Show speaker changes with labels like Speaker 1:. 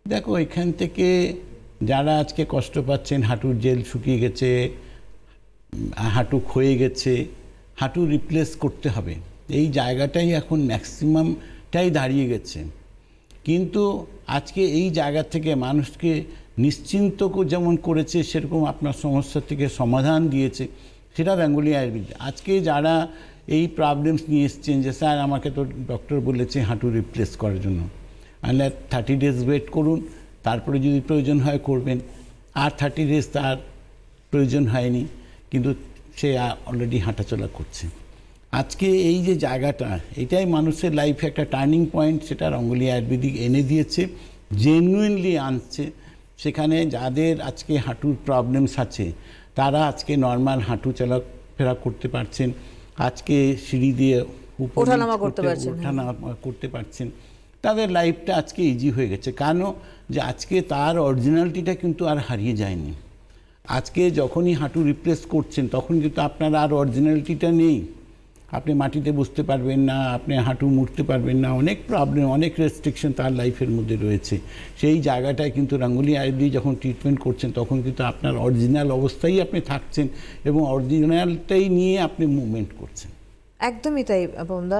Speaker 1: দেখো এখান থেকে যারা আজকে কষ্ট পাচ্ছেন, হাঁটুর জেল শুকিয়ে গেছে, হাঁটু ক্ষয়ে গেছে, হাঁটু রিপ্লেস করতে হবে, এই জায়গাটাই এখন ম্যাক্সিমামটাই দাঁড়িয়ে গেছে। কিন্তু আজকে এই জায়গা থেকে মানুষকে নিশ্চিন্ত যেমন করেছে, সেরকম আপনার সমস্যা থেকে সমাধান দিয়েছে, সেটা বেঙ্গলি আয়ুর্বেদ। আজকে যারা এই প্রবলেমস নিয়ে এসছেন যে স্যার আমাকে তো ডক্টর বলেছে হাঁটু রিপ্লেস করার জন্য, আনলে 30 days ওয়েট করুন, তারপরে যদি প্রয়োজন হয় করবেন। আর 30 days তার প্রয়োজন হয়নি, কিন্তু সে অলরেডি হাঁটাচলা করছে। আজকে এই যে জায়গাটা, এটাই মানুষের লাইফে একটা টার্নিং পয়েন্ট, সেটা রঙ্গোলি আয়ুর্বেদিক এনে দিয়েছে, জেনুইনলি আনছে। সেখানে যাদের আজকে হাঁটুর প্রবলেমস আছে, তারা আজকে নর্মাল হাঁটু চলাফেরা করতে পারছেন, আজকে সিঁড়ি দিয়ে
Speaker 2: ওঠানামা
Speaker 1: করতে পারছেন, তাদের লাইফটা আজকে ইজি হয়ে গেছে। কেন? যে আজকে তার অরিজিনালিটিটা কিন্তু আর হারিয়ে যায়নি। আজকে যখনই হাঁটু রিপ্লেস করছেন, তখন কিন্তু আপনার আর অরিজিনালিটিটা নেই। আপনি মাটিতে বসতে পারবেন না, আপনি হাঁটু মুড়তে পারবেন না, অনেক প্রবলেম, অনেক রেস্ট্রিকশন তার লাইফের মধ্যে রয়েছে। সেই জায়গাটায় কিন্তু রঙ্গোলি আয়ুর্বেদিক যখন ট্রিটমেন্ট করছেন, তখন কিন্তু আপনার অরিজিনাল অবস্থায় আপনি থাকছেন এবং অরিজিনালটাই নিয়ে আপনি মুভমেন্ট করছেন।
Speaker 2: একদমই তাই পবনদা।